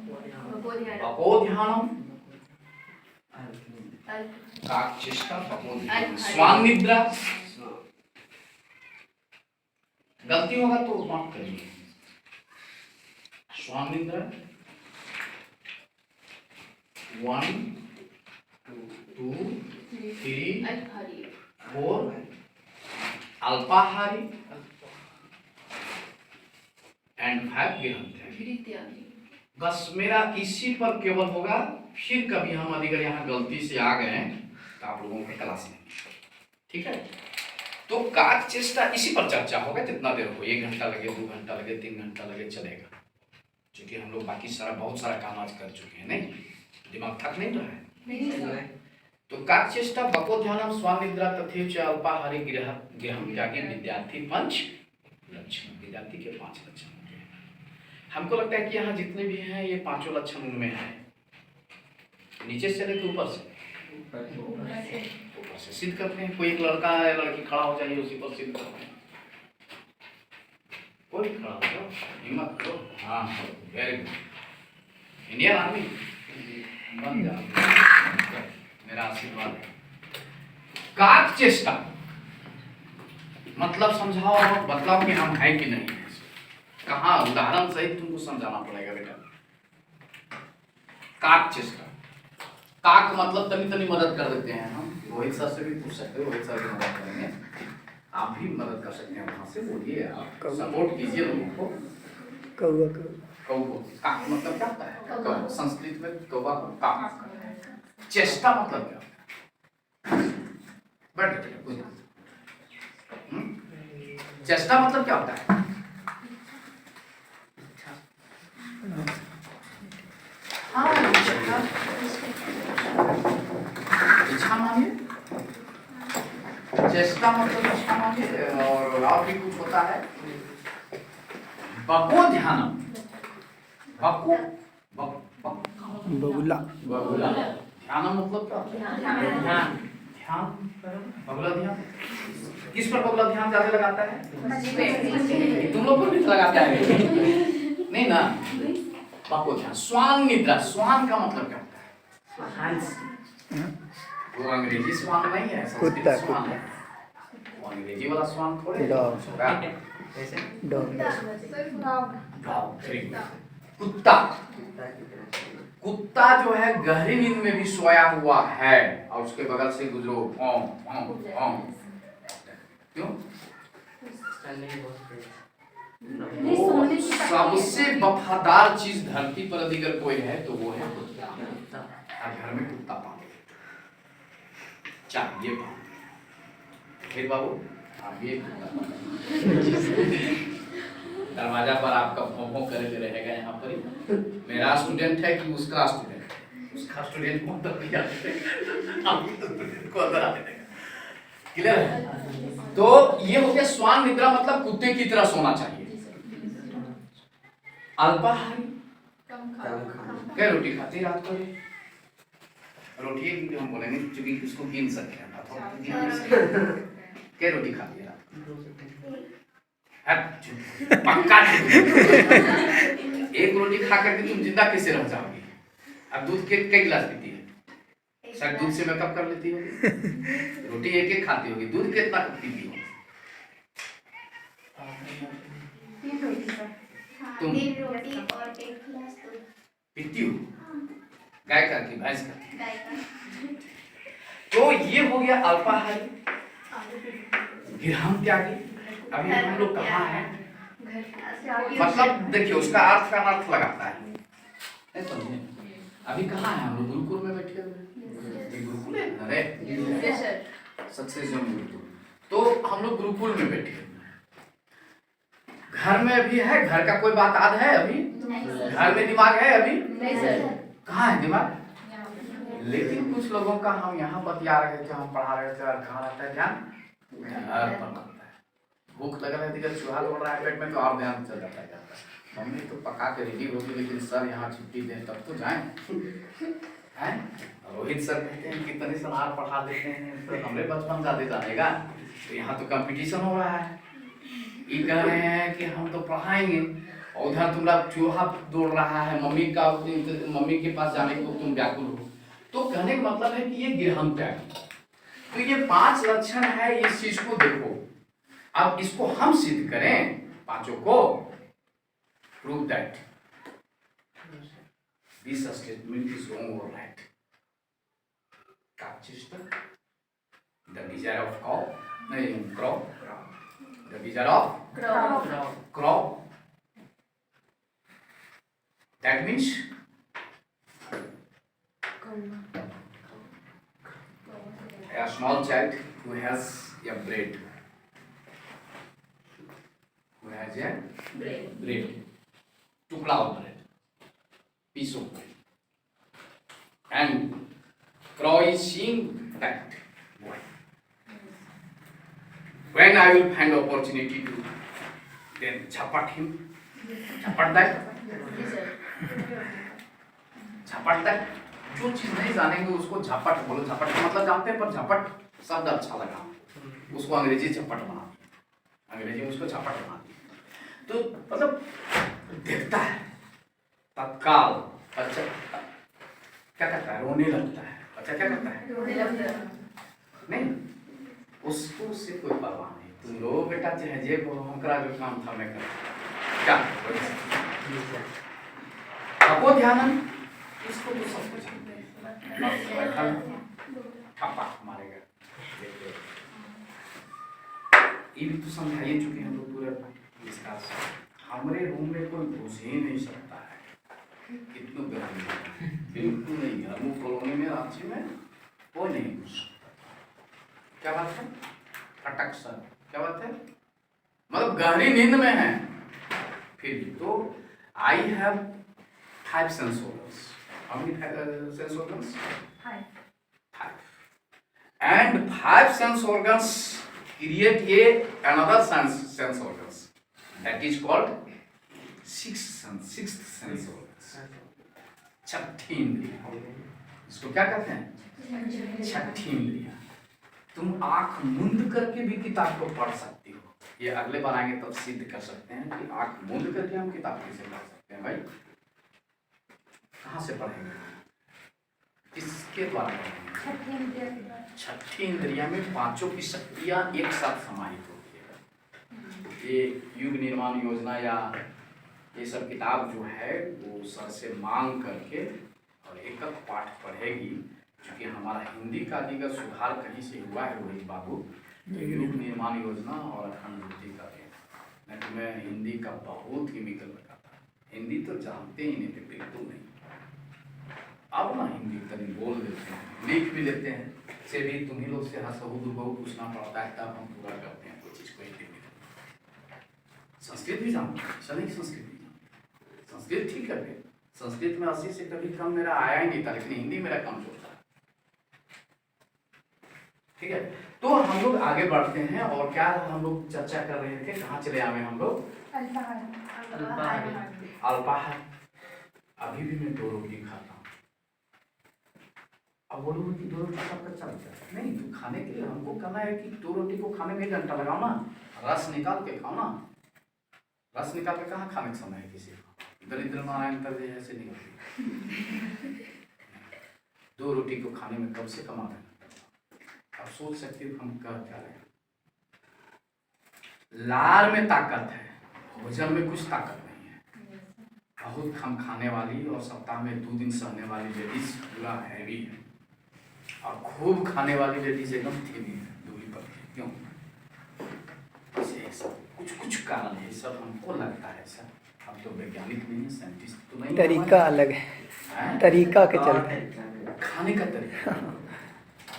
बकोध्यानम काकचेष्टा बकोध्यानम स्वान निद्रा। गलती होगा तो माफ करिए। स्वान निद्रा 1 2 3 4 अल्पाहारी एंड 5 गृहंध्यानी। बस मेरा इसी पर केवल होगा। फिर कभी हम अगर यहाँ गलती से आ गए तो आप लोगों के क्लास में, ठीक है। तो काक चेष्टा इसी पर चर्चा होगा जितना देर हो, 1 घंटा लगे, 2 घंटा लगे, 3 घंटा लगे, चलेगा। क्योंकि हम लोग बाकी बहुत सारा काम आज कर चुके हैं, नहीं दिमाग थक नहीं रहा है। तो काक चेष्टा बकोध्यानम स्वान निद्रा तथेच अल्पाहारी गृहं त्यागी विद्यार्थी 5 लक्षण। विद्यार्थी के 5 लक्षण होते हैं। हमको लगता है कि यहाँ जितने भी हैं ये 5 लक्षण उनमें है। नीचे से लेकर ऊपर से सिद्ध करते हैं। कोई एक लड़का है लड़की खड़ा हो जाइए, उसी पर सिद्ध करते हैं। कोई खड़ा हो जाओ, हिम्मत करो। हाँ वेरी गुड। इंडियन आर्मी बन जाओ, मेरा आशीर्वाद है। काक चेष्टा मतलब समझाओ और बतलाओ कि हम हैं कि नहीं। कहाँ उदाहरण सहित तुमको समझाना पड़ेगा बेटा। काक चेष्टा, काक मतलब तनी तनी मदद कर देते हैं हम। रोहित सर से भी पूछ सकते हो, रोहित सर भी मदद करेंगे। आप भी मदद कर सकते हैं वहां से। बोलिए, आप सपोर्ट कीजिए लोगों को। कौवा काक मतलब क्या होता है? कौवा संस्कृत में कौवा को काक। चेष्टा मतलब क्या? बैठ चेष्टा मतलब क्या होता है? हाँ इच्छा मांगे। चेष्टा मतलब इच्छा मांगे। और भी कुछ होता है बको ध्यानम। बको बगुला ध्यानम मतलब क्या? ध्यान बगुला ध्यान। किस पर बगुला ध्यान ज्यादा लगाता है? तुम लोग को भी लगाता है नहीं ना? बको ध्यान। स्वान निद्रा, स्वान का मतलब क्या होता है? वो अंग्रेजी स्वान नहीं है, संस्कृत स्वान है। वो अंग्रेजी वाला स्वान थोड़े कुत्ता। कुत्ता जो है गहरी नींद में भी सोया हुआ है और उसके बगल से गुजरो क्यों? सबसे वफादार चीज धरती पर अगर कोई है तो वो है कुत्ता। घर में कुत्ता पाले, चाहिए फिर बाबू आप ये दरवाजा पर आपका भों करे रहेगा। यहाँ पर मेरा स्टूडेंट है कि उसका स्टूडेंट, उसका स्टूडेंट को अंदर आने देगा। क्लियर है? तो ये हो गया स्वान निद्रा मतलब कुत्ते की तरह सोना चाहिए। अल्पाहारी क्या रोटी खाते रात को? रोटी हम बोलेंगे क्योंकि उसको गिन सकते हैं। क्या रोटी खाती है रात को? पक्का एक रोटी खा करके तुम जिंदा कैसे रह जाओगे? अब दूध के कई गिलास पीती है? शायद दूध से मेकअप कर लेती होगी। रोटी एक एक खाती होगी, दूध कितना पीती हो? तुम रोटी और 1 गिलास दूध पीती हो? गाय का कि भैंस का? तो ये हो गया अल्पाहारी। गृहं त्यागी। अभी हम लोग कहाँ हैं? मतलब देखिए उसका अर्थ का अर्थ लगाता है। समझे? अभी कहाँ है हम लोग? गुरुकुल में बैठे हुए। गुरुकुल है? अरे सक्सेस गुरुकुल। तो हम लोग गुरुकुल में बैठे हुए। घर में भी है? घर का कोई बात याद है अभी? घर में दिमाग है अभी? कहाँ है दिमाग? लेकिन कुछ लोगों का हम यहाँ बतिया रहे थे, हम पढ़ा रहे थे और कहाँ रहता है ध्यान? घर पर लगता है। भूख लग रहा है, चूहा दौड़ रहा है पेट में तो और ध्यान चल जाता है। मम्मी तो पका के रेडी होगी लेकिन सर यहाँ छुट्टी दें तब तो जाएं। हैं? रोहित सर कहते हैं कितने सलाह पढ़ा देते हैं तो हमरे बचपन ज्यादा जानेगा। तो यहाँ तो कंपटीशन हो रहा है। ये कह रहे हैं कि हम तो पढ़ाएंगे और उधर तुम्हारा चूहा दौड़ रहा है, मम्मी के पास जाने को तुम व्याकुल हो। तो कहने का मतलब है कि ये गृहम त्यागी। तो ये 5 लक्षण है, इस चीज को देखो। अब इसको हम सिद्ध करें पांचों को, prove that this statement is wrong और right. The desire of crow, the desire of crow, that means a small child who has a bread, टुकड़ा of bread, piece of bread, and crow is seeing that boy. When I will find opportunity to then झपट him, झपट that, जो चीज नहीं जानेंगे उसको झपट बोलो। झपट का मतलब जानते हैं, पर झपट शब्द अच्छा लगा, उसको अंग्रेजी झपट बना दिया, अंग्रेजी में उसको झपट बना दिया। तो मतलब देखता है तत्काल, अच्छा क्या करता है, रोने लगता है। अच्छा क्या करता है, रोने लगता है। नहीं, उसको उससे कोई परवाह नहीं, तुम रो बेटा चाहे जे को, हमारा जो काम था मैं कर क्या आपको ध्यान, इसको तो सब कुछ मारेगा। ये भी तो समझाइए चुके हैं लोग पूरा इसका। हमारे रूम में कोई घुस ही नहीं सकता है, कितनों बिल्कुल नहीं। घर में कॉलोनी में रांची में वो नहीं घुस सकता। क्या बात है, फटक सर, क्या बात है, मतलब गहरी नींद में है। फिर भी तो I have 5 sense organs. How many sense organs? 5. And 5 sense organs create another sense organs. That is called sixth sense organs. छठी इंद्रिया, इसको क्या कहते हैं, छठी इंद्रिया। तुम आंख मूंद करके भी किताब को पढ़ सकती हो। ये अगले बार आएंगे तब सिद्ध कर सकते हैं कि आंख मूंद करके हम किताब कैसे पढ़ सकते हैं। भाई कहाँ से पढ़ेंगे, किसके द्वारा पढ़ेंगे? छठी इंद्रिया में पांचों की शक्तियां एक साथ समाहित होती है। ये युग निर्माण योजना या ये सब किताब जो है वो सर से मांग करके और एक पाठ पढ़ेगी। क्योंकि हमारा हिंदी का अगर सुधार कहीं से हुआ है रोहित बाबू, युग निर्माण योजना और अखंड वृद्धि का नहीं तो मैं हिंदी का बहुत ही निकल रखा था। हिंदी तो जानते ही नहीं थे, बिल्कुल नहीं। अब ना हिंदी कभी बोल देते हैं, लिख भी लेते हैं, से भी तुम्ही लोग से हंसहु दुबहु पूछना पड़ता है, तब हम पूरा करते हैं कोई चीज को। हिंदी में संस्कृत भी जानते हैं, सभी संस्कृत भी जानते, संस्कृत ठीक है। संस्कृत में 80 से कभी कम मेरा आया ही नहीं था, लेकिन हिंदी मेरा कम चलता है। ठीक है, तो हम लोग आगे बढ़ते हैं। और क्या हम लोग चर्चा कर रहे थे, कहाँ चले आए हम लोग, अल्पाहार। अभी भी मैं 2 रोटी खाता हूँ। अब बोलो कि 2 रोटी सबका चलता है, नहीं तो खाने के लिए हमको करना है कि 2 रोटी को खाने में 1 घंटा लगाओ ना, रस निकाल के खाओ ना। रस निकाल के कहाँ खाने का समय है किसी को, दरिद्र नारायण कर दे ऐसे नहीं। 2 रोटी को खाने में कब से कम आधा घंटा। अब सोच सकते हो हम कर क्या रहे हैं। लार में ताकत है, भोजन में कुछ ताकत नहीं है। बहुत कम खाने वाली और सप्ताह में 2 दिन सहने वाली लेडीज पूरा हैवी है, और खूब खाने वाली लेडीज एकदम थीमी है, दूरी पर। क्यों? कुछ कारण है, सब हमको लगता है सर। हम तो वैज्ञानिक नहीं है, साइंटिस्ट तो नहीं। तरीका अलग है, तरीका के चलते खाने का तरीका,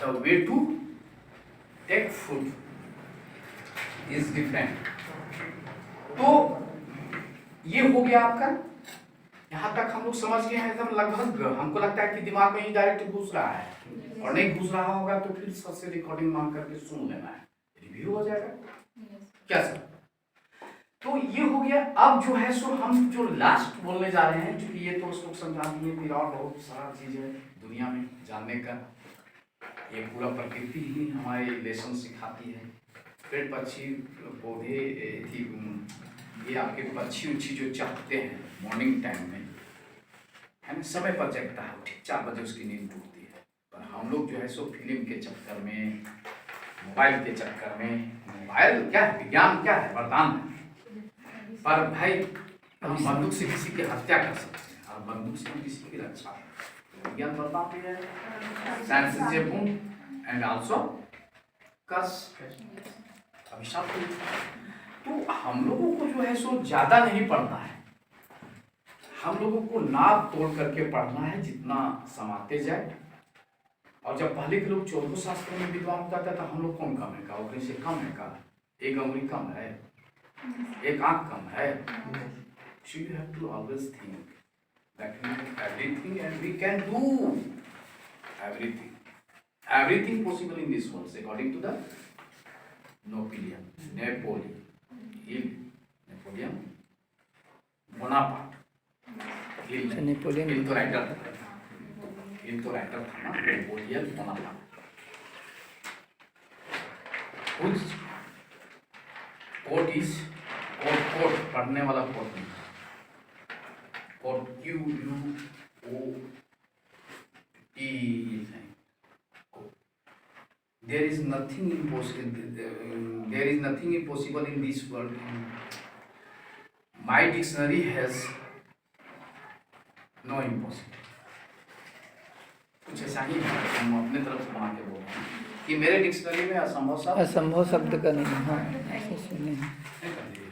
the way to take food is different. तो ये हो गया आपका, यहाँ तक हम लोग समझ गए हैं एकदम लगभग। हमको लगता है कि दिमाग में ही डायरेक्ट घुस रहा है, और नहीं घुस रहा होगा तो फिर सबसे रिकॉर्डिंग मांग करके सुन लेना है, रिव्यू हो जाएगा। क्या सर? तो ये हो गया। अब जो है सो हम जो लास्ट बोलने जा रहे हैं, क्योंकि ये तो उसको समझा दिए, फिर और बहुत सारा चीज है दुनिया में जानने का। ये पूरा प्रकृति ही हमारे लेसन सिखाती है। पेड़ पक्षी पौधे ये आपके पक्षी उच्छी जो चहकते हैं मॉर्निंग टाइम में, है ना, समय पर जगता है, ठीक 4 बजे उसकी नींद टूटती है। पर हम लोग जो है सो फिल्म के चक्कर में, मोबाइल के चक्कर में, मोबाइल क्या है, विज्ञान क्या है, वरदान है, पर भाई हम बंदूक से किसी की हत्या कर सकते हैं और बंदूक से हम किसी की रक्षा कर सकते हैं। विज्ञान वरदान भी है, science is a boon and also curse, अभिशाप। तो हम लोगों को जो है सो ज्यादा नहीं पढ़ना है, हम लोगों को नाप तोड़ करके पढ़ना है जितना समाते जाए। और जब पहले के लोग 14 शास्त्रों में विद्वान होता था तो हम लोग कौन कम है का, उतने से कम है का, एक अंगुली कम है, एक आंख कम है। So you have to always think that we know everything and we can do everything. Everything possible in this world according to the Napoleon Bonaparte. Napoleon तो राइटर था ना, नेपोलियन बोनापार्ट। कोट पढ़ने वाला कोट नहीं, coat QUOT। There is nothing impossible in this world. My dictionary has no impossible. कुछ ऐसा ही है, हम अपने तरफ से बना के बोल रहे हैं कि मेरे डिक्शनरी में असंभव शब्द का नहीं। हाँ, ऐसे सुने हैं।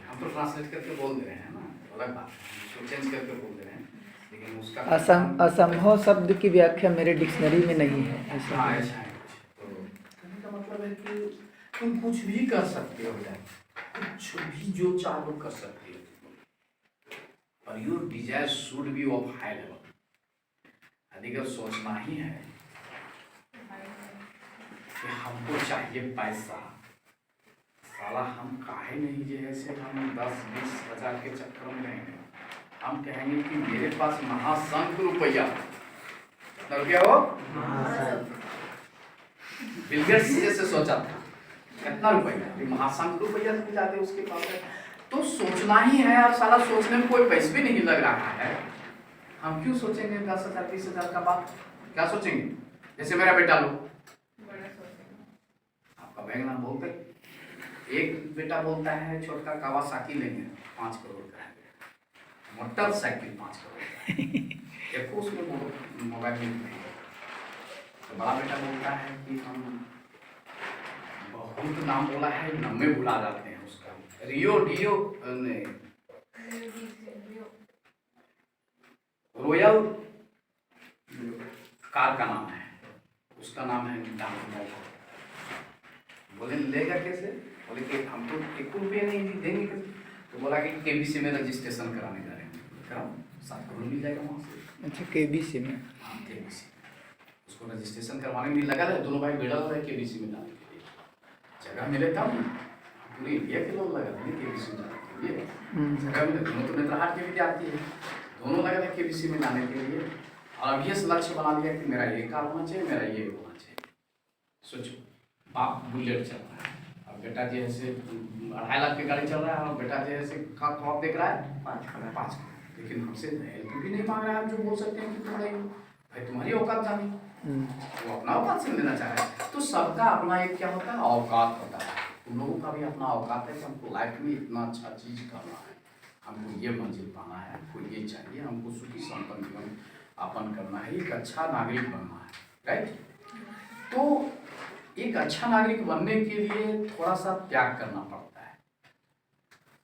हम तो ट्रांसलेट करके बोल दे रहे हैं ना, अलग बात है, उसको चेंज करके बोल दे रहे हैं, लेकिन उसका असंभव शब्द की व्याख्या मेरे डिक्शनरी में नहीं है। ऐसा हाँ, ऐसा है कुछ। तो कहने का मतलब है कि तुम कुछ भी कर सकते हो यार, कुछ भी जो चाहो कर सकते हो, per your desire should be of high level. अधिकतर सोचना ही है कि हमको चाहिए पैसा, साला हम काहे नहीं जैसे हम 10-20 हजार के चक्कर में रहेंगे। हम कहेंगे कि मेरे पास महासंख रुपया, कितना रुपया हो, बिल गेट्स जैसे सोचा था, कितना रुपया, महासंख रुपया जाते उसके पास है। तो सोचना ही है यार, साला सोचने में कोई पैसे भी नहीं लग रहा है। हम क्यों सोचेंगे 10,000 20,000 का बात, क्या सोचेंगे? जैसे मेरा बेटा लो, आपका बैंक नाम बोलते, एक बेटा बोलता है छोटा कावासाकी लेंगे 5 करोड़ का, मोटरसाइकिल 5 करोड़ का, देखो उसमें मोबाइल नहीं। तो बड़ा बेटा बोलता है कि हम बहुत नाम बोला है, नम्बे भुला जाते हैं उसका, रियो डियो नहीं, रॉयल कार का नाम है, उसका नाम है डांगो। बोले लेगा कैसे? बोले कि हम तो 1 रुपया नहीं देंगे कैसे? तो बोला कि केबीसी में रजिस्ट्रेशन कराने जा रहे हैं, कराओ 7 करोड़ मिल जाएगा वहाँ से। अच्छा, केबीसी में? हाँ, केबीसी उसको रजिस्ट्रेशन करवाने में लगा रहे, दोनों भाई भिड़ा हुआ है केबीसी में डालने के लिए, जगह मिले तब पूरे इंडिया के लोग लगा देंगे केबीसी में डालने के लिए, जगह मिले। दोनों तो नेत्रहाट के विद्यार्थी है, दोनों लगा था केबीसी में जाने के लिए, और अब ये लक्ष्य बना लिया कि मेरा ये कार होना चाहिए, मेरा ये होना चाहिए। सोचो, बाप बुलेट चल रहा है, अब बेटा जी ऐसे 2.5 लाख की गाड़ी चल रहा है, और बेटा जी ऐसे खौफ देख रहा है 5 करोड़, लेकिन हमसे हेल्प भी नहीं मांग रहा है। जो बोल सकते हैं कि तुम नहीं भाई, तुम्हारी औकात जानी, वो अपना औकात से लेना चाह रहा है। तो सबका अपना एक क्या होता है, औकात होता है। तुम लोगों का भी अपना औकात है कि हमको लाइफ में इतना अच्छा चीज करना है, हमको ये मंजिल पाना है, हमको ये चाहिए, हमको सुखी संपन्न जीवन यापन करना है, एक अच्छा नागरिक बनना है, राइट। तो एक अच्छा नागरिक बनने के लिए थोड़ा सा त्याग करना पड़ता है।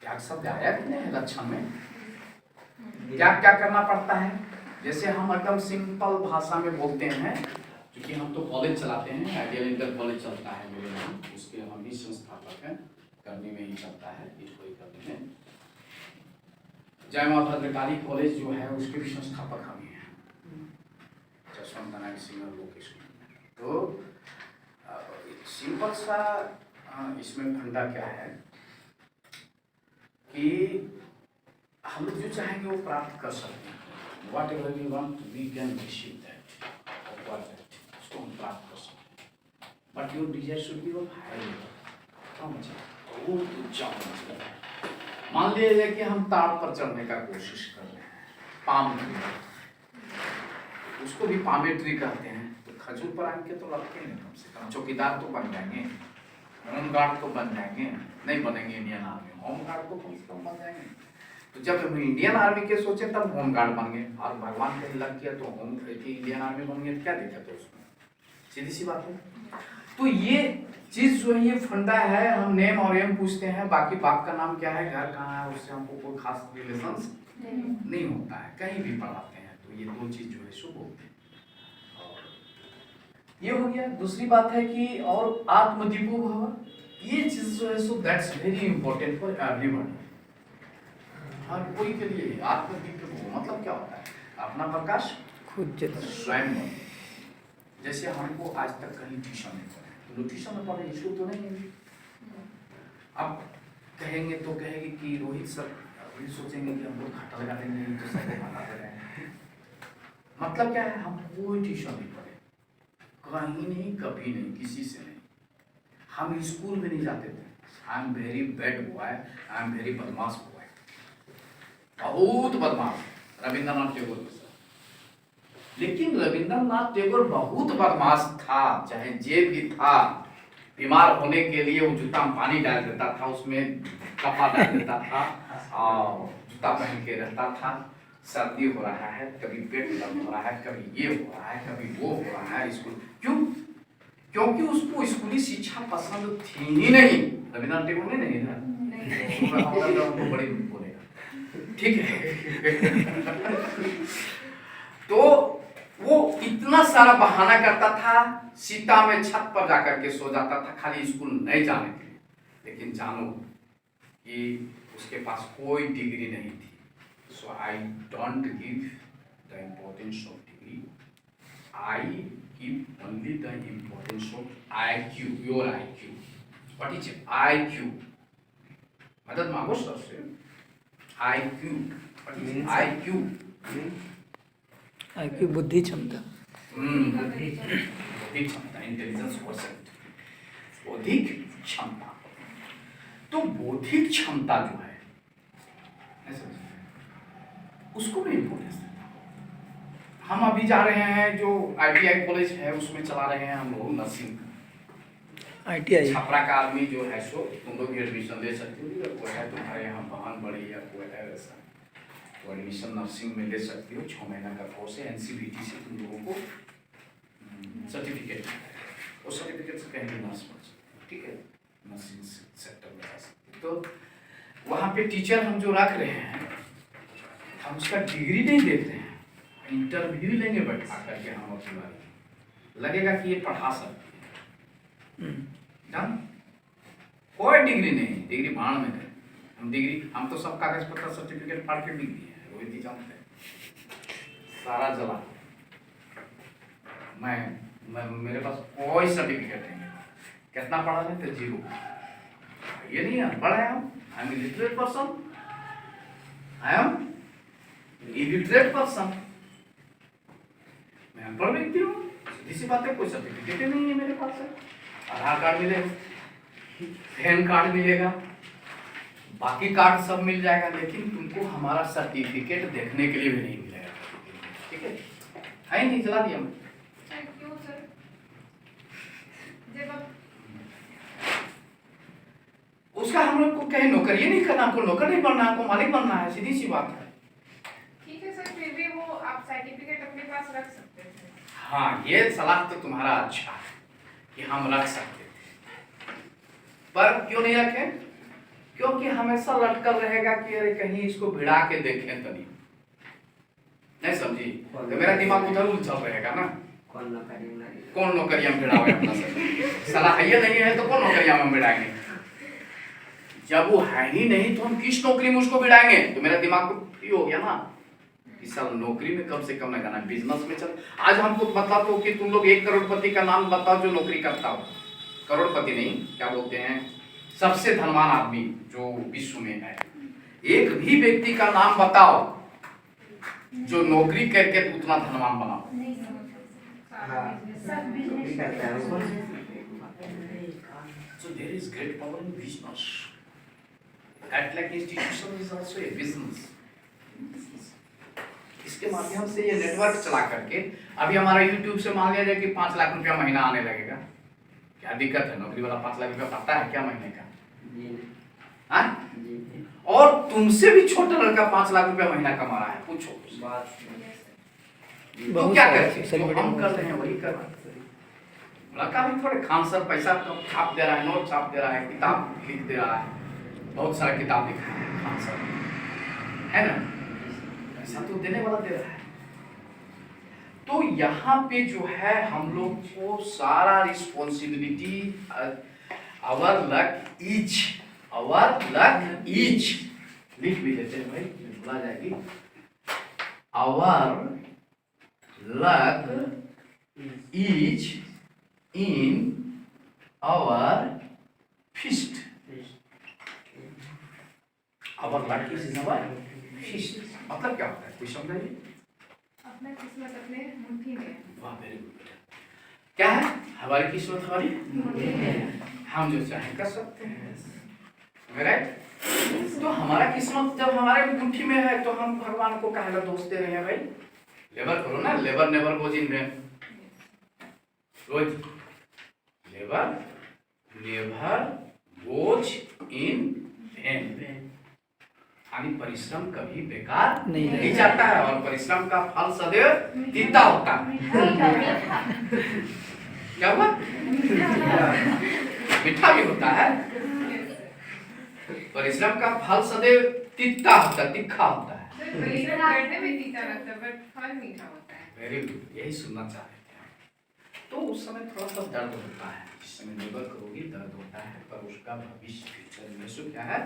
त्याग शब्द आया कि नहीं लक्षण में? त्याग क्या करना पड़ता है? जैसे हम एकदम सिंपल भाषा में बोलते हैं, क्योंकि हम तो कॉलेज चलाते हैं, आइडियल इंटर कॉलेज चलता है मेरे नाम, उसके हम ही संस्थापक हैं, करने में ही चलता है, कोई करने में। जय माता भद्रकाली कॉलेज जो है उसके भी संस्थापक हम ही हैं, जसवंत नारायण सिंह लोकेश। तो सिंपल सा इसमें फंडा क्या है कि हम लोग जो चाहेंगे वो प्राप्त कर सकते हैं। Whatever we want we can achieve that, उसको हम प्राप्त कर सकते हैं। But your desire should be of high level, बहुत ऊंचा होना चाहिए। मान लीजिए कि हम ताड़ पर चढ़ने का कोशिश कर रहे हैं, पाम ट्री, उसको भी पामे ट्री कहते हैं, तो खजूर पर आके तो लगते हैं, कम से कम चौकीदार तो बन जाएंगे, होम गार्ड तो बन जाएंगे, नहीं बनेंगे इंडियन आर्मी, होम गार्ड तो कम से कम बन जाएंगे। तो जब हम इंडियन आर्मी के सोचे तब होम गार्ड बन गए, और भगवान कहीं लग गया तो होम इंडियन आर्मी बन गए, क्या दिक्कत है उसमें, सीधी सी बात है। तो ये चीज जो है ये फंडा है, हम नेम और एम पूछते हैं, बाकी बाप का नाम क्या है, घर कहाँ है, उससे हमको कोई खास रिलेशन नहीं होता है, कहीं भी पढ़ाते हैं। तो ये दो चीज जो है शुभ होते हैं। और ये हो गया। दूसरी बात है कि और आत्मदीपो भव, ये चीज जो है so that's very important for everyone, हर कोई के लिए। आत्मदीपो मतलब क्या होता है, अपना प्रकाश खुद जला। स्वयं बने। जैसे हमको आज तक कहीं ट्यूशन नहीं पढ़े, तो ट्यूशन में पढ़े इसको तो नहीं है। अब कहेंगे तो कहेंगे कि रोहित सर, सोचेंगे कि हम लोग घाटा लगा देंगे तो सबको घाटा दे रहे हैं। मतलब क्या है, हम कोई ट्यूशन नहीं पढ़े, कहीं नहीं, कभी नहीं, किसी से नहीं। हम स्कूल में नहीं जाते थे। I am very bad boy, I am very बदमाश बॉय, बहुत बदमाश, रविंद्रनाथ टैगोर। लेकिन रविंद्रनाथ टैगोर बहुत बदमाश था, चाहे जे भी था। बीमार होने के लिए वो जूता में पानी डाल देता था, उसमें कपड़ा डाल देता था और जूता पहन के रहता था। सर्दी हो रहा है, कभी पेट दर्द हो रहा है, कभी ये हो रहा है, कभी वो हो रहा है। स्कूल क्यों? क्योंकि उसको स्कूली शिक्षा पसंद थी ही नहीं। रविंद्रनाथ टैगोर ने नहीं ना तो बड़ी बोलेगा, ठीक है। तो वो इतना सारा बहाना करता था, सीता में छत पर जाकर के सो जाता था, खाली स्कूल नहीं जाने के लिए। लेकिन जानो कि उसके पास कोई डिग्री नहीं थी। So I don't give the importance of degree, I give only the importance of IQ, your IQ। What is IQ? मदद मांगो सर से। IQ, what is IQ? IQ बुद्धि क्षमता। बौद्धिक क्षमता, इंटेलिजेंस क्वोशिएंट, बौद्धिक क्षमता। तो बौद्धिक क्षमता जो है, उसको भी इम्पोर्टेंस देता हूं। हम अभी जा रहे हैं, जो ITI कॉलेज है उसमें चला रहे हैं हम लोग नर्सिंग। ITI छपरा का आदमी जो है सो तुम लोग भी एडमिशन ले सकते हो, या कोई है तुम्हारे यहाँ बहन बड़ी या कोई है वैसा, तो एडमिशन नर्सिंग में ले सकती हो। 6 महीना का कोर्स है, NCVT से तुम लोगों को सर्टिफिकेट मिलता है, उस सर्टिफिकेट से कहीं भी नर्स बन सकते हो, ठीक है, नर्सिंग सेक्टर में जा सकते हो। तो वहाँ पे टीचर हम जो रख रहे हैं, हम उसका डिग्री नहीं देख रहे हैं, इंटरव्यू लेंगे बैठा करके हम अपनी बारी, लगेगा कि ये पढ़ा सकते हैं, जान कोई डिग्री नहीं, डिग्री भाड़ में है। हम डिग्री, हम तो सब कागज पत्र सर्टिफिकेट फाड़ के लिख दिए हैं, रोहित जी जानते हैं, सारा जला। मैं मेरे पास कोई सर्टिफिकेट नहीं है। कितना पढ़ा है तो 0। ये नहीं है, पढ़ा है हम, I am illiterate person, I am illiterate person, मैं अनपढ़ व्यक्ति हूँ, सीधी सी बात है। कोई सर्टिफिकेट नहीं है मेरे पास है। आधार कार्ड मिलेगा, पैन कार्ड मिलेगा, बाकी कार्ड सब मिल जाएगा, लेकिन तुमको हमारा सर्टिफिकेट देखने के लिए भी नहीं मिलेगा, ठीक है नहीं? चला दिया मैं। क्यों सर? उसका हम लोग को कहीं नौकरी नहीं करना, हमको नौकर नहीं बनना, हमको मालिक बनना है, सीधी सी बात है। ठीक है सर, फिर भी वो आप सर्टिफिकेट अपने पास रख सकते थे। हाँ, ये सलाह तो तुम्हारा अच्छा है कि हम रख सकते थे, पर क्यों नहीं रखे? क्योंकि हमेशा लटकल रहेगा कि अरे कहीं इसको भिड़ा के देखें तनी, नहीं समझी? तो मेरा दिमाग उधर उलझल रहेगा ना, कौन नौकरियां भिड़ावे अपना से? सलाह ये नहीं है तो कौन नौकरियां में भिड़ाएंगे? जब वो है ही नहीं तो हम किस नौकरी में उसको भिड़ाएंगे? तो मेरा दिमाग तो फ्री हो गया ना, इस साल नौकरी में कम से कम ना करना, बिजनेस में चल। आज हमको बता दो कि तुम लोग 1 करोड़पति का नाम बताओ जो नौकरी करता हो। करोड़पति नहीं, क्या बोलते हैं, सबसे धनवान आदमी जो विश्व में है, एक भी व्यक्ति का नाम बताओ जो नौकरी करके उतना धनवान बनाओ। So there is great power in business. एटलैक institution is also a business. इसके माध्यम से ये नेटवर्क चला करके अभी हमारा यूट्यूब से मान लिया जाए कि 5 लाख रुपया महीना आने लगेगा, क्या दिक्कत है? नौकरी वाला 5 लाख रुपया पाता है क्या महीने का? हाँ? और तुमसे भी छोटा लड़का 5 लाख रुपया महीना कमा रहा है, पूछो तो क्या करें? जो हम कर रहे हैं वही कर रहे हैं। लड़का भी थोड़े खान सर पैसा छाप दे रहा है, नोट छाप दे रहा है, किताब लिख दे रहा है, बहुत सारा किताब लिखा है खान सर, है ना? पैसा तो देने वाला दे रहा है। तो यहाँ पे जो है हम लोग को सारा रिस्पॉन्सिबिलिटी आवर लक ईच लिख भी देते हैं भाई, भुला जाएगी। Our luck each in our feast. Our luck each in our feast मतलब क्या होता है, कोई समझाइए? अपना किस्मत अपने मुट्ठी में है। वाह, वेरी गुड। क्या है हमारी किस्मत? हमारी मुट्ठी में, हम जो चाहें कर सकते हैं, राइट? तो हमारा किस्मत जब हमारे मुट्ठी में है तो हम भगवान को काहे ला दोष दे रहे हैं भाई? लेबर करो ना, labour never goes in vain. रोज labour never goes in vain, यानी परिश्रम कभी बेकार नहीं जाता है और परिश्रम का फल सदैव तीता होता है। क्या हुआ? मीठा भी होता है। परिश्रम का फल सदैव तीता होता है, तीखा होता है। परिश्रम करने में तीता लगता है बट फल मीठा होता है। वेरी गुड, यही सुनना चाह रहे थे। तो उस समय थोड़ा सा दर्द होता है, जिस समय लेबर करोगी दर्द होता है, पर उसका भविष्य फ्यूचर में सो क्या है,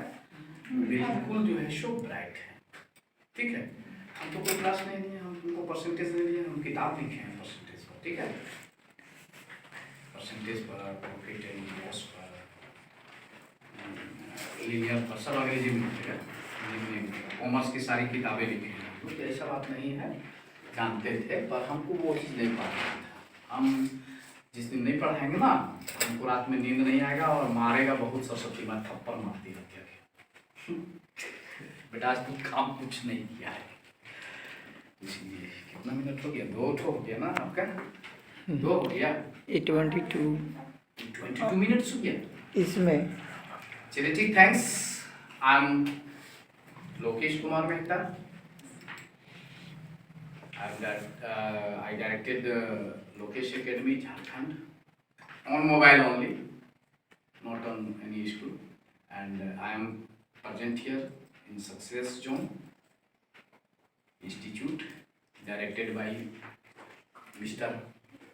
बिल्कुल जो है शो ब्राइट है। ठीक है, हम तो कोई क्लास नहीं लिए, हम तुमको परसेंटेज नहीं लिए, हम किताब लिखे हैं परसेंटेज पर। ठीक है, परसेंटेज पर, प्रॉफिट एंड लॉस पर, लीनियर पर, सब अंग्रेजी में लिखेगा। कॉमर्स की सारी किताबें लिखी हैं, तो ऐसा बात नहीं है, जानते थे, पर हमको वो चीज़ नहीं पढ़ना था। हम जिस दिन नहीं पढ़ाएंगे ना, हमको रात में नींद नहीं आएगा और मारेगा बहुत, सरस्वती माँ थप्पड़ मारती रहती है। बेटा आज तू काम कुछ नहीं किया है, इसलिए। कितना मिनट हो गया? 2 हो गया ना आपका? 2 हो गया। 22 मिनट्स हो गया इसमें। चलिए ठीक, thanks. I am Lokesh Kumar Mehta. I directed the Lokesh Academy, Jharkhand, on mobile only, not on any school, and I am present here in Success Zone Institute, directed by Mr.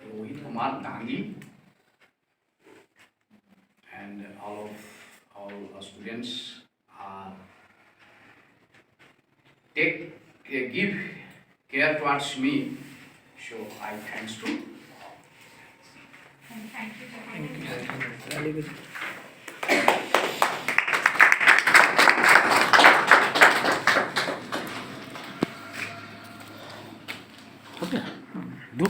Rohit Kumar Dangi, and all students are give care towards me, so I thanks to. Thank you. Very good. हो गया 2